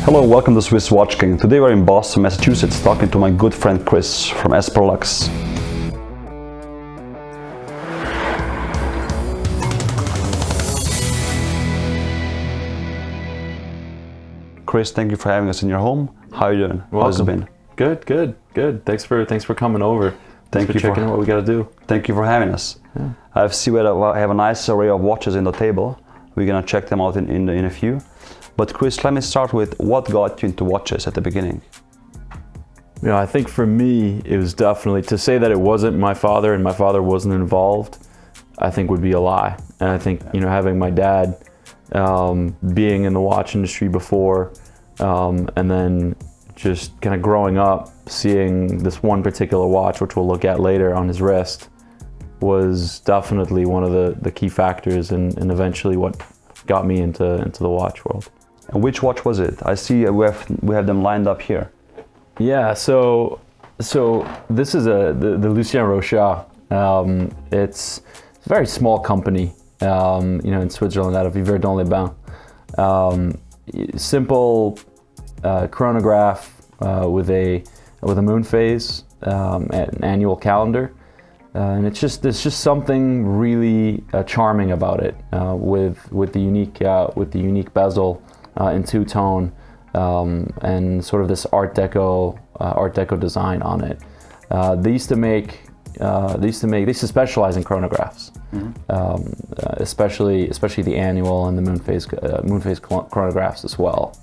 Hello, welcome to Swiss Watchgang. Today we're in Boston, Massachusetts, talking to my good friend Chris from Esper Luxe. Chris, thank you for having us in your home. How are you doing? How's it been? Good. Thanks for coming over. Thanks for checking out what we got to do. Thank you for having us. Yeah. I have a nice array of watches in the table. We're gonna check them out in a few. But Chris, let me start with what got you into watches at the beginning. You know, I think for me, it was definitely, to say that it wasn't my father and my father wasn't involved, I think would be a lie. And I think, you know, having my dad being in the watch industry before, and then just kind of growing up, seeing this one particular watch, which we'll look at later, on his wrist, was definitely one of the key factors and eventually what got me into the watch world. And which watch was it? I see we have them lined up here. Yeah, so this is the Lucien Rochat. It's a very small company, you know, in Switzerland, out of Yverdon les Bains. Simple chronograph with a moon phase, an annual calendar, and there's just something really charming about it, with the unique bezel in two-tone, and sort of this Art Deco design on it. They used to specialize in chronographs, especially the annual and the moon phase chronographs as well.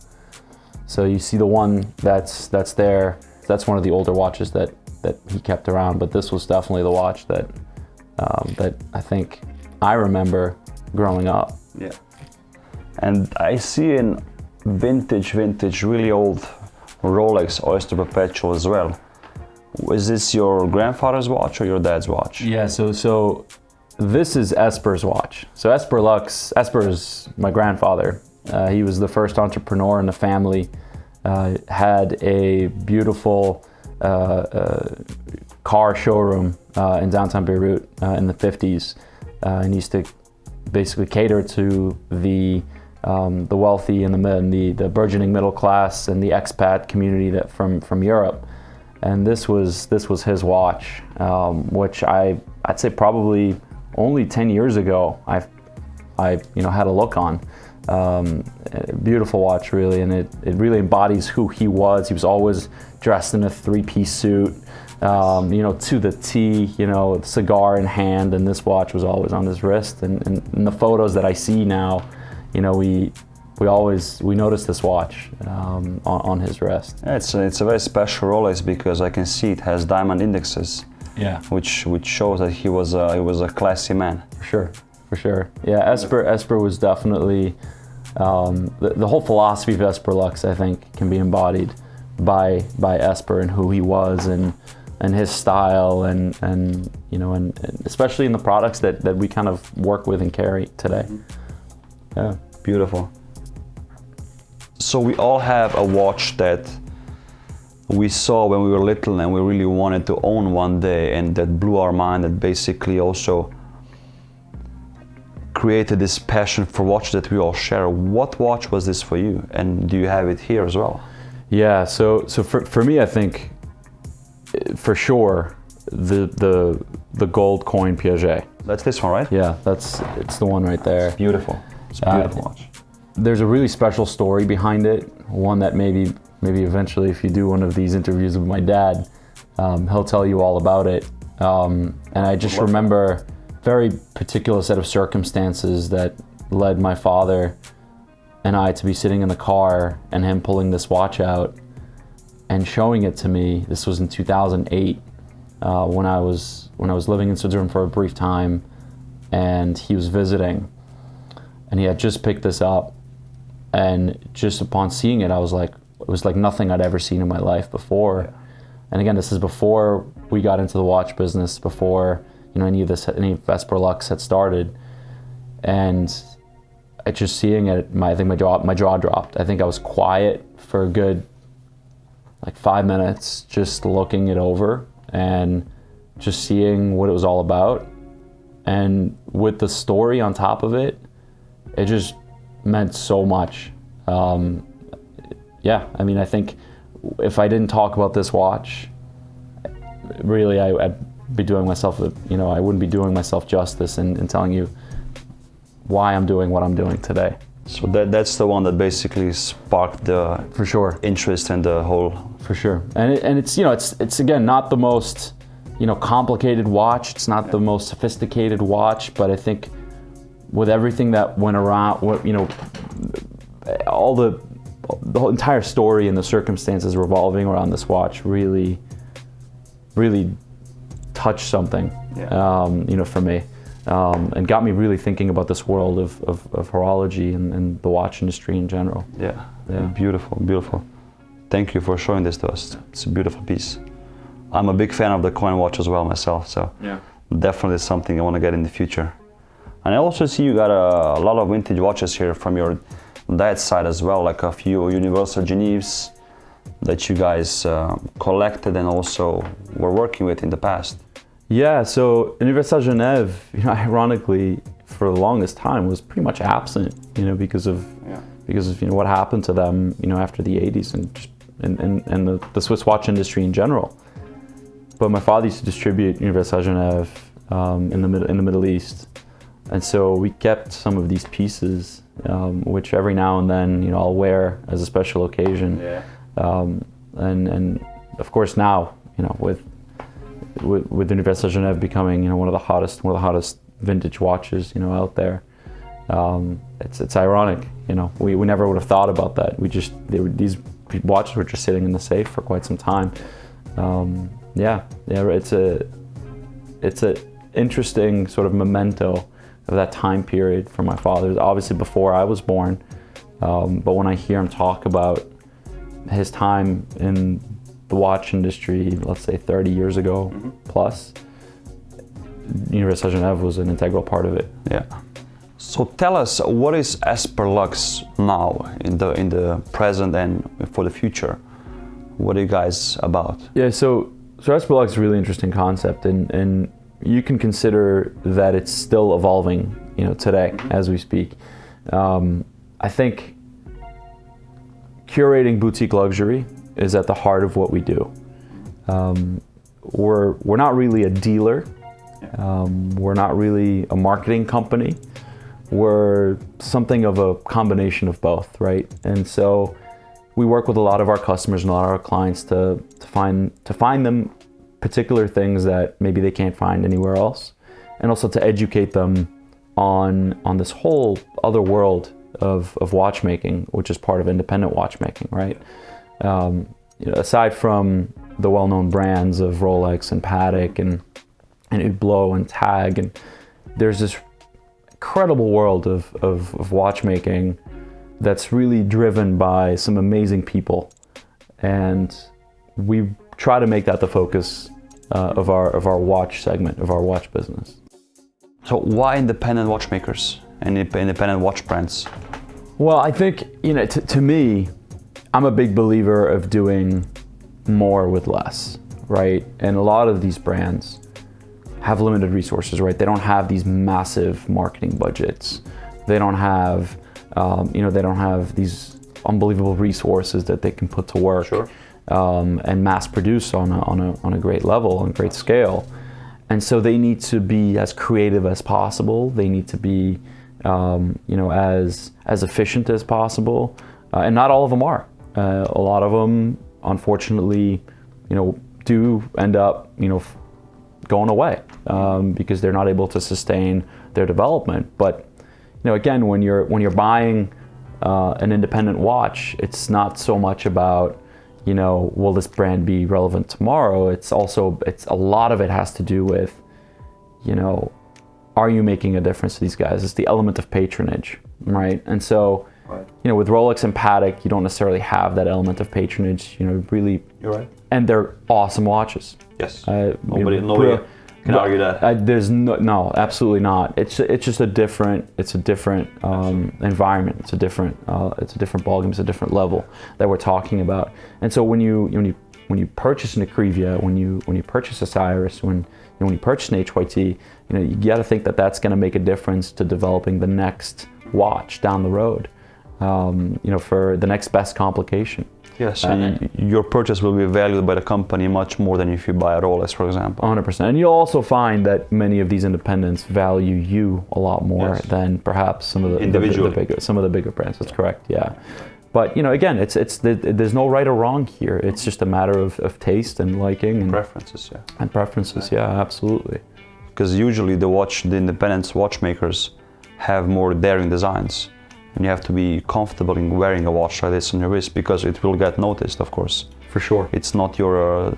So you see the one that's there. That's one of the older watches that he kept around, but this was definitely the watch that I think I remember growing up. Yeah. And I see in vintage, really old Rolex Oyster Perpetual as well. Was this your grandfather's watch or your dad's watch? Yeah, so this is Esper's watch. So Esper Luxe, Esper is my grandfather. He was the first entrepreneur in the family. Had a beautiful car showroom in downtown Beirut in the 50s, and used to basically cater to the wealthy and the burgeoning middle class and the expat community that from Europe. And this was his watch, which I'd say probably only 10 years ago I had a look on. Beautiful watch, really, and it really embodies who he was. He was always dressed in a three-piece suit, you know, to the T, you know, cigar in hand, and this watch was always on his wrist. And in the photos that I see now, you know, we notice this watch on his wrist. Yeah, it's a very special Rolex because I can see it has diamond indexes. Yeah, which shows that he was a classy man. For sure. Yeah, Esper was definitely the whole philosophy of Esper Luxe, I think, can be embodied by Esper and who he was and his style and you know, and especially in the products that we kind of work with and carry today. Yeah, beautiful. So we all have a watch that we saw when we were little and we really wanted to own one day, and that blew our mind, that basically also created this passion for watches that we all share. What watch was this for you, and do you have it here as well? Yeah, so for me, I think for sure the gold coin Piaget. That's this one, right? Yeah, it's the one right there. Beautiful. It's a beautiful watch. There's a really special story behind it, one that maybe eventually, if you do one of these interviews with my dad, he'll tell you all about it. And I just remember very particular set of circumstances that led my father and I to be sitting in the car and him pulling this watch out and showing it to me. This was in 2008, when I was living in Switzerland for a brief time, and he was visiting, and he had just picked this up, and just upon seeing it, I was like, it was like nothing I'd ever seen in my life before. Yeah. And again, this is before we got into the watch business, before, you know, any of Esper Luxe had started. And just seeing it, I think my jaw dropped. I think I was quiet for a good like 5 minutes, just looking it over and just seeing what it was all about. And with the story on top of it, it just meant so much. yeah, I mean, I think if I didn't talk about this watch, really, I'd be doing myself, I wouldn't be doing myself justice in telling you why I'm doing what I'm doing today. So that's the one that basically sparked the For sure. interest in the whole. For sure. And it's it's again not the most complicated watch. It's not the most sophisticated watch, but I think with everything that went around, all the whole entire story and the circumstances revolving around this watch really touched something, for me, and got me really thinking about this world of horology and the watch industry in general. Yeah. Beautiful, beautiful. Thank you for showing this to us. It's a beautiful piece. I'm a big fan of the coin watch as well myself, so definitely something I want to get in the future. And I also see you got a lot of vintage watches here from your dad's side as well, like a few Universal Geneves that you guys collected and also were working with in the past. Yeah, so Universal Genève, ironically, for the longest time was pretty much absent, because of what happened to them, after the 80s and the Swiss watch industry in general. But my father used to distribute Universal Genève in the Middle East, and so we kept some of these pieces, which every now and then I'll wear as a special occasion. Yeah. And of course now with Universal Genève becoming one of the hottest vintage watches out there, it's ironic. We never would have thought about that. These watches were just sitting in the safe for quite some time. It's a interesting sort of memento of that time period for my father. Obviously before I was born, but when I hear him talk about his time in the watch industry, let's say 30 years ago plus, Universal Genève was an integral part of it. Yeah. So tell us, what is Esper Luxe now in the present and for the future? What are you guys about? Yeah, so Esper Luxe is a really interesting concept, and you can consider that it's still evolving, today as we speak. I think curating boutique luxury is at the heart of what we do. We're not really a dealer. We're not really a marketing company. We're something of a combination of both, right? And so we work with a lot of our customers and a lot of our clients to find them particular things that maybe they can't find anywhere else, and also to educate them on this whole other world of watchmaking, which is part of independent watchmaking, right? Aside from the well-known brands of Rolex and Patek and Hublot and Tag, and there's this incredible world of watchmaking that's really driven by some amazing people, and we try to make that the focus of our watch segment, of our watch business. So why independent watchmakers and independent watch brands? Well, I think, to me, I'm a big believer of doing more with less, right? And a lot of these brands have limited resources, right? They don't have these massive marketing budgets. They don't have, these unbelievable resources that they can put to work. Sure. And mass produce on a great level, on a great scale. And so they need to be as creative as possible. They need to be, as efficient as possible. And not all of them are. A lot of them, unfortunately, do end up, going away because they're not able to sustain their development. But, again, when you're buying an independent watch, it's not so much about, will this brand be relevant tomorrow? It's a lot of it has to do with, are you making a difference to these guys? It's the element of patronage, right? And so, with Rolex and Patek, you don't necessarily have that element of patronage, really. You're right. And they're awesome watches. Yes. Nobody can argue that. There's no, absolutely not. It's just a different environment. It's a different ballgame. It's a different level that we're talking about. And so when you purchase an Akrivia, when you purchase a Cyrus, when you purchase an HYT, you got to think that that's going to make a difference to developing the next watch down the road. for the next best complication. Yes, and your purchase will be valued by the company much more than if you buy a Rolex, for example. 100%. And you'll also find that many of these independents value you a lot more than perhaps some of the bigger brands. That's correct. Yeah. But again, there's no right or wrong here. It's just a matter of taste and liking and preferences. Yeah. And preferences. Yeah, absolutely. Because usually the independent watchmakers have more daring designs. And you have to be comfortable in wearing a watch like this on your wrist because it will get noticed, of course. For sure. It's not your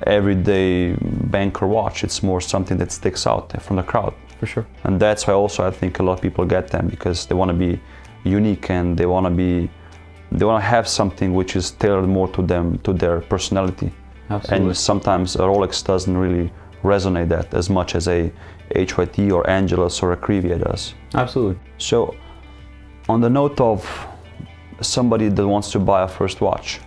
everyday banker watch. It's more something that sticks out from the crowd. For sure. And that's why also I think a lot of people get them because they want to be unique and they want to have something which is tailored more to them, to their personality. Absolutely. And sometimes a Rolex doesn't really resonate that as much as a HYT or Angelus or Akrivia does. Absolutely. So, on the note of somebody that wants to buy a first watch,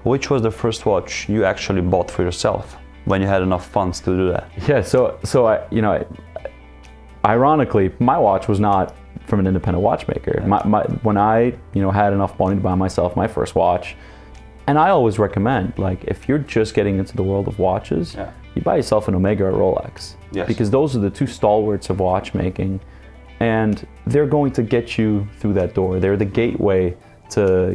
which was the first watch you actually bought for yourself when you had enough funds to do that? Yeah, so ironically, my watch was not from an independent watchmaker. When I had enough money to buy myself my first watch, and I always recommend, like, if you're just getting into the world of watches, you buy yourself an Omega or Rolex. Yes. Because those are the two stalwarts of watchmaking. And they're going to get you through that door. They're the gateway to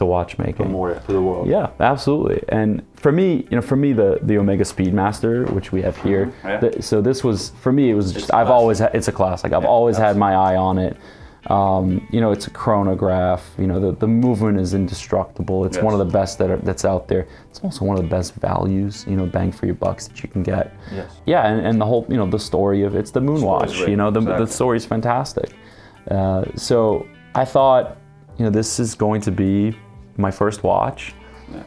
watchmaking. More to the world. Yeah, absolutely. And for me, the Omega Speedmaster, which we have here. So this was, for me, it was just, it's a classic. I've always had my eye on it. It's a chronograph. The movement is indestructible. It's one of the best that's out there. It's also one of the best values, bang for your bucks that you can get. Yes. Yeah, and the whole, the story of it's the moon watch. The story is fantastic. So I thought, this is going to be my first watch. Yeah.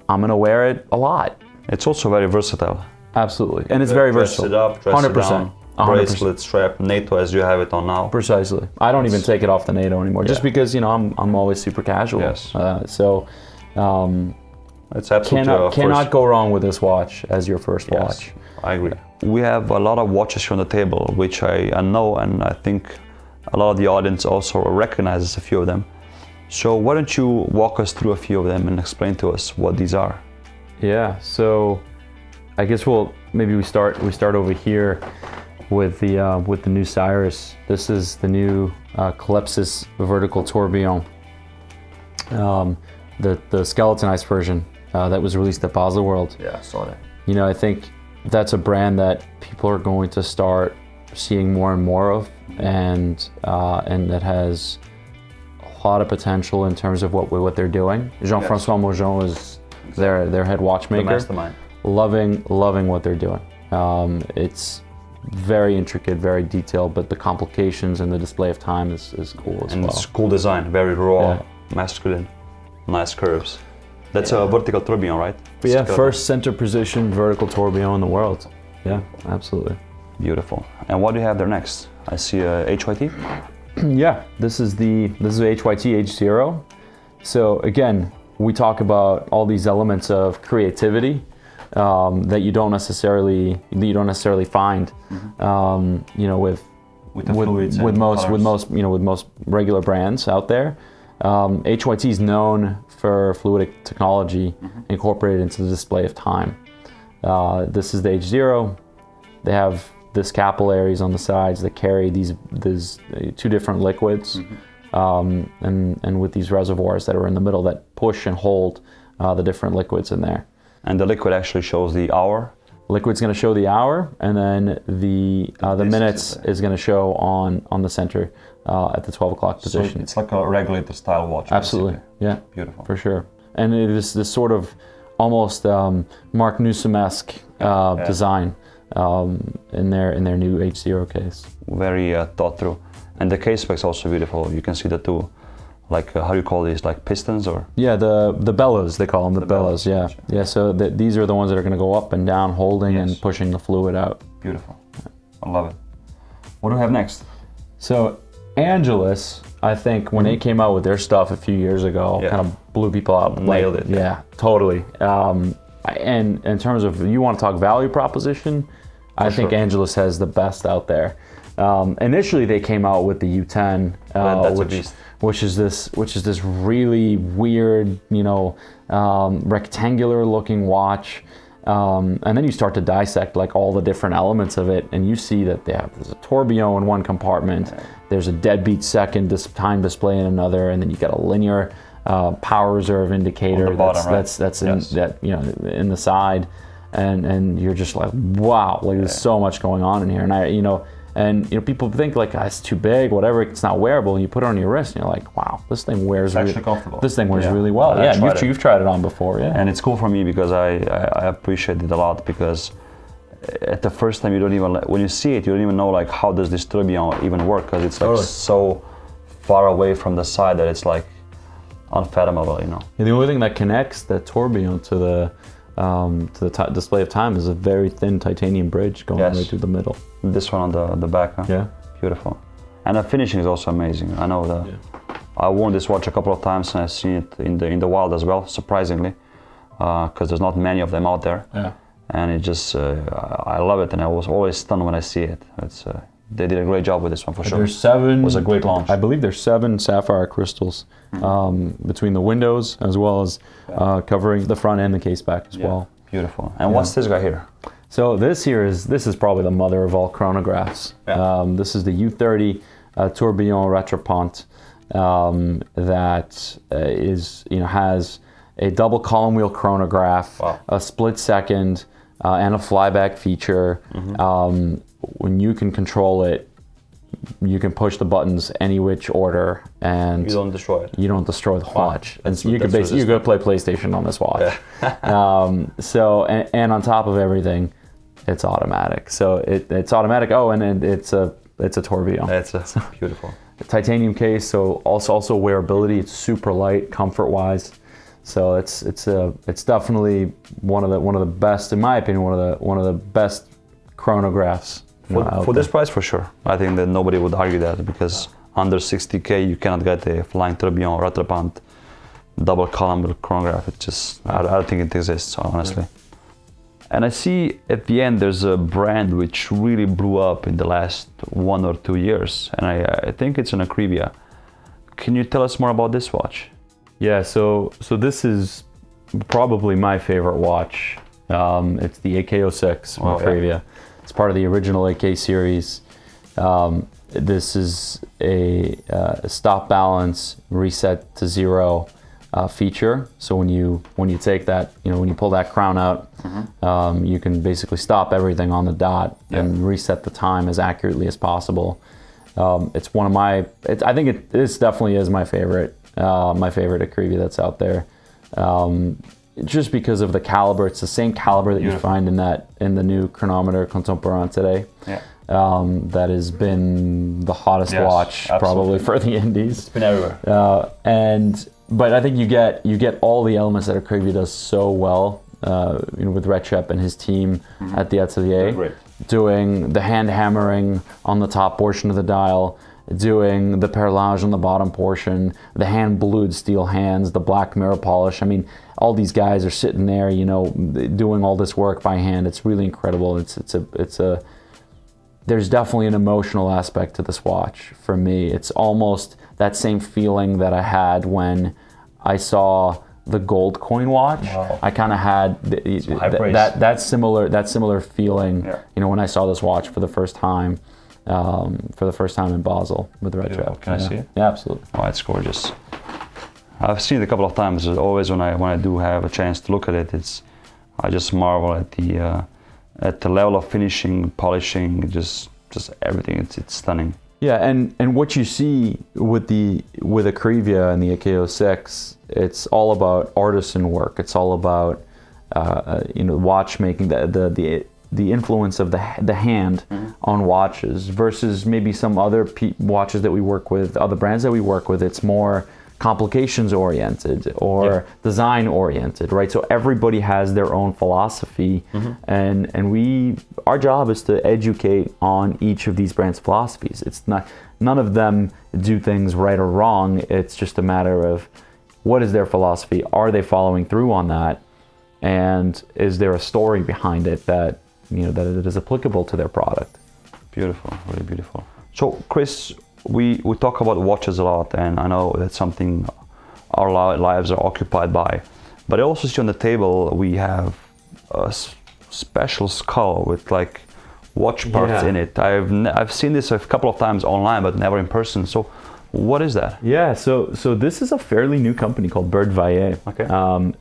I'm gonna wear it a lot. It's also very versatile. Absolutely, and it's very versatile. Dress it up, dress it down. 100%. Bracelet, strap, NATO as you have it on now. Precisely. I don't even take it off the NATO anymore, just because I'm always super casual. Yes. It's absolutely cannot go wrong with this watch as your first watch. I agree. We have a lot of watches here on the table, which I know, and I think a lot of the audience also recognizes a few of them. So why don't you walk us through a few of them and explain to us what these are? Yeah. So I guess maybe we start over here with the new Cyrus. This is the new Calypsis vertical tourbillon, the skeletonized version that was released at Basel World. Yeah, I saw that. I think that's a brand that people are going to start seeing more and more of, and that has a lot of potential in terms of what they're doing. Jean-François Maujon is their head watchmaker. The mastermind. Loving what they're doing. It's very intricate, very detailed, but the complications and the display of time is cool as well. It's cool design, very raw, masculine, nice curves. That's a vertical tourbillon, right? Yeah, first center position vertical tourbillon in the world. Yeah, absolutely. Beautiful. And what do you have there next? I see a HYT. Yeah, this is a HYT H0. So again, we talk about all these elements of creativity that you don't necessarily find, with most regular brands out there. HYT is known for fluidic technology incorporated into the display of time. This is the H0. They have this capillaries on the sides that carry these two different liquids, and with these reservoirs that are in the middle that push and hold the different liquids in there. And the liquid actually shows the hour. Liquid's going to show the hour, and then the minutes is going to show on the center at the 12 o'clock position. So it's like a regulator style watch. Absolutely, basically. Yeah, beautiful for sure. And it is this sort of almost Mark Newsom-esque design in their new H0 case. Very thought through, and the case specs also beautiful. You can see the two. Like how do you call these? Like pistons or? Yeah, the bellows, they call them, the bellows. Yeah, yeah. So these are the ones that are going to go up and down, holding and pushing the fluid out. Beautiful. I love it. What do we have next? So Angelus, I think when they came out with their stuff a few years ago, kind of blew people out. Nailed it. Yeah, totally. And in terms of you want to talk value proposition, I think Angelus has the best out there. Initially, they came out with the U10, That's a beast. which is this really weird, rectangular looking watch. And then you start to dissect like all the different elements of it, and you see that there's a tourbillon in one compartment, there's a deadbeat second time display in another, and then you got a linear power reserve indicator on the bottom, that's in the side, and you're just like, wow, like there's so much going on in here, and people think like, it's too big, whatever, it's not wearable, and you put it on your wrist and you're like, wow, this thing wears actually comfortable. This thing wears really well. You've tried it on before, and it's cool for me because I appreciate it a lot, because at the first time you don't even, when you see it, you don't even know like how does this tourbillon even work, because it's like so far away from the side that it's like unfathomable, And the only thing that connects that tourbillon to the display of time is a very thin titanium bridge going right through the middle. This one on the back, huh? Yeah. Beautiful. And the finishing is also amazing. I know that. I worn this watch a couple of times and I've seen it in the wild as well, surprisingly, because there's not many of them out there. Yeah. And it just, I love it, and I was always stunned when I see it. It's they did a great job with this one for sure. There's 7. It was a great launch. I believe there's 7 sapphire crystals between the windows, as well as covering the front and the case back as well. Beautiful. And what's this guy here? So this is probably the mother of all chronographs. This is the U30 tourbillon retropont that has a double column wheel chronograph, a split second, and a flyback feature. When you can control it, you can push the buttons any which order, and you don't destroy it. You don't destroy the watch. And you could play PlayStation on this watch. And on top of everything, it's automatic. So it's automatic. Oh, and it's a tourbillon. It's beautiful. Titanium case, so also wearability. It's super light, comfort-wise. So it's definitely one of the best, in my opinion, one of the best chronographs. For this price, for sure. I think that nobody would argue that, because under 60K you cannot get a flying tourbillon retropont double column with chronograph. It just, I don't think it exists, honestly. And I see at the end there's a brand which really blew up in the last 1 or 2 years, and I think it's an Akrivia. Can you tell us more about this watch? Yeah, so this is probably my favorite watch. It's the AK06 from Akrivia. It's part of the original AK series. This is a stop balance reset to 0 feature. So when you take that, when you pull that crown out, you can basically stop everything on the dot and reset the time as accurately as possible. It's one of my. I think this definitely is my favorite Akrivia that's out there. Just because of the caliber. It's the same caliber that you find in the new chronometer Contemporain today. That has been the hottest watch probably for the Indies. It's been everywhere. But I think you get all the elements that Akrivia does so well. With Recep and his team at the Atelier, doing the hand hammering on the top portion of the dial, doing the perlage on the bottom portion, the hand blued steel hands, the black mirror polish. I mean, all these guys are sitting there, doing all this work by hand. It's really incredible. There's definitely an emotional aspect to this watch for me. It's almost that same feeling that I had when I saw the gold coin watch. I kind of had that similar feeling, when I saw this watch for the first time. In Basel with Recep. Can I see it? Yeah, absolutely. Oh, it's gorgeous. I've seen it a couple of times. Always when I do have a chance to look at it, I just marvel at the level of finishing, polishing, just everything. It's stunning. Yeah, and what you see with Akrivia and the AK06, it's all about artisan work. It's all about watchmaking, the influence of the hand on watches versus maybe some other watches that we work with, other brands that we work with. It's more complications oriented or design oriented, right? So everybody has their own philosophy, and our job is to educate on each of these brands' philosophies. It's not, none of them do things right or wrong. It's just a matter of what is their philosophy? Are they following through on that? And is there a story behind it that it is applicable to their product? Beautiful, really beautiful. So Chris, we talk about watches a lot, and I know that's something our lives are occupied by. But I also see on the table we have a special skull with like watch parts in it. I've seen this a couple of times online, but never in person. So what is that? Yeah, so this is a fairly new company called Bird Vaillet. Okay.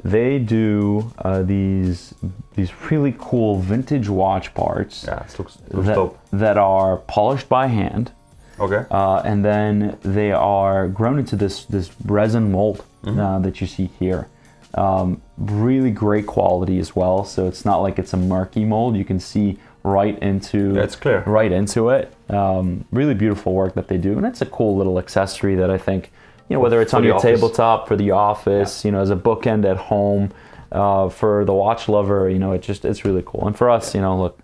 They do these really cool vintage watch parts. Yeah, it looks dope. That are polished by hand. Okay. And then they are grown into this resin mold that you see here. Really great quality as well. So it's not like it's a murky mold. You can see right into it's clear. Right into it. Really beautiful work that they do, and it's a cool little accessory that I think, whether it's on your tabletop, for the office, as a bookend at home, for the watch lover, it's really cool. And for us, look,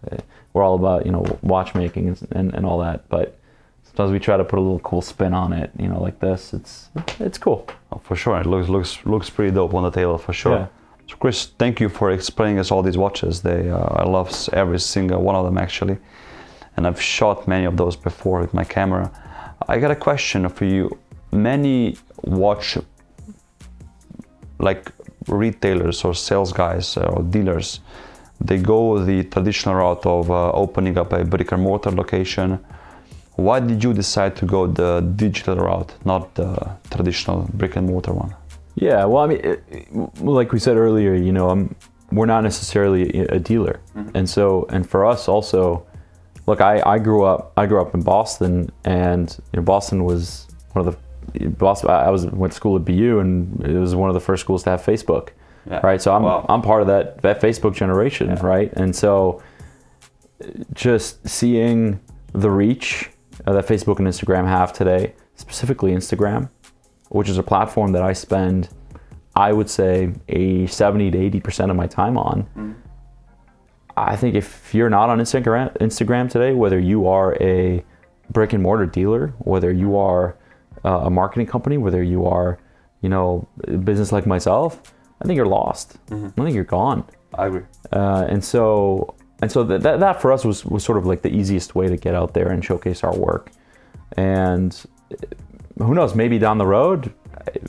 we're all about watchmaking and all that, but sometimes we try to put a little cool spin on it, like this. It's cool. Oh, for sure, it looks pretty dope on the table, for sure. Yeah. So Chris, thank you for explaining us all these watches. I love every single one of them actually, and I've shot many of those before with my camera. I got a question for you. Many watch like retailers or sales guys or dealers, they go the traditional route of opening up a brick and mortar location. Why did you decide to go the digital route, not the traditional brick and mortar one? Yeah, well, I mean, like we said earlier, we're not necessarily a dealer, and for us also, look, I grew up in Boston, and Boston was one of the went to school at BU, and it was one of the first schools to have Facebook, right? So I'm part of that Facebook generation, right? And so just seeing the reach that Facebook and Instagram have today, specifically Instagram, which is a platform that I spend, I would say, 70 to 80% of my time on. I think if you're not on Instagram today, whether you are a brick and mortar dealer, whether you are a marketing company, whether you are, a business like myself, I think you're lost. I think you're gone. I agree. And so that for us was sort of like the easiest way to get out there and showcase our work. And who knows, maybe down the road,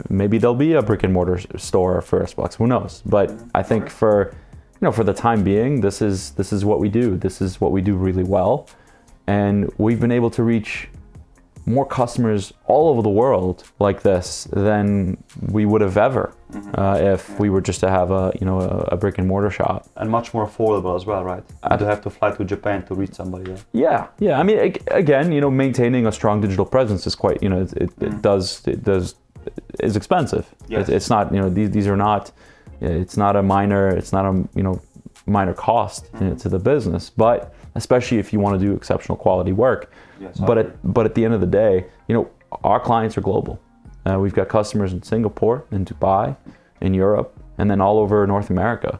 maybe there'll be a brick and mortar store for EsperLuxe, who knows? But I think for the time being, this is what we do. This is what we do really well. And we've been able to reach more customers all over the world like this than we would have ever if we were just to have a brick and mortar shop. And much more affordable as well, right? You don't have to fly to Japan to reach somebody. Yeah. I mean, again, maintaining a strong digital presence is quite, is expensive. Yes. It's not, these are not, it's not a minor cost to the business, but especially if you want to do exceptional quality work. Yes, but at the end of the day, our clients are global. We've got customers in Singapore, in Dubai, in Europe, and then all over North America.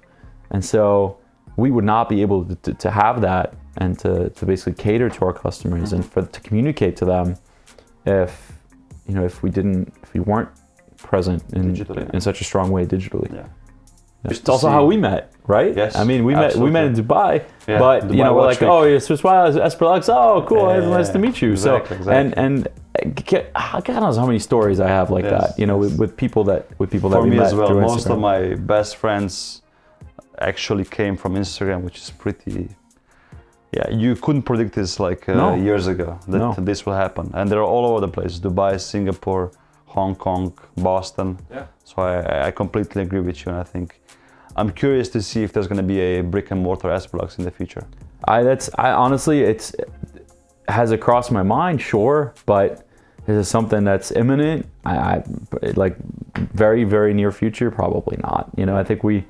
And so we would not be able to have that and to basically cater to our customers and to communicate to them if we weren't present in such a strong way digitally. Yeah. It's also how we met, right? Yes, I mean, we met in Dubai, yeah, but Dubai we're like, Week. oh, you're EsperLuxe. Oh, cool, nice to meet you. Exactly. And God knows how many stories I have like that. With people that we For me met as well. through Most Instagram. of my best friends actually came from Instagram, which is pretty. Yeah, you couldn't predict this years ago that this will happen, and they're all over the place: Dubai, Singapore, Hong Kong, Boston. Yeah. So I completely agree with you, and I think I'm curious to see if there's going to be a brick and mortar EsperLuxe in the future. Honestly, it has crossed my mind, sure, but is it something that's imminent? I like very, very near future, probably not. I think we've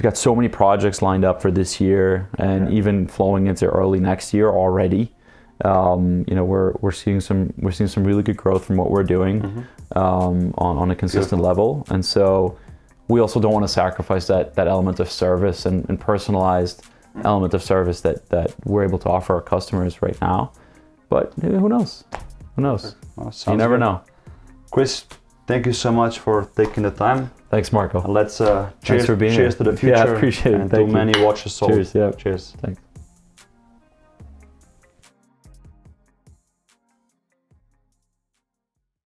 got so many projects lined up for this year, and even flowing into early next year already. We're seeing some really good growth from what we're doing on a consistent level, and so we also don't want to sacrifice that element of service and personalized element of service that we're able to offer our customers right now. But who knows? Well, you never know. Chris, thank you so much for taking the time. Thanks, Marco. And let's Thanks for being cheers here. to the future. Yeah, I appreciate it. And Thank to you. many watches sold. Cheers. Yeah. Cheers. Thanks.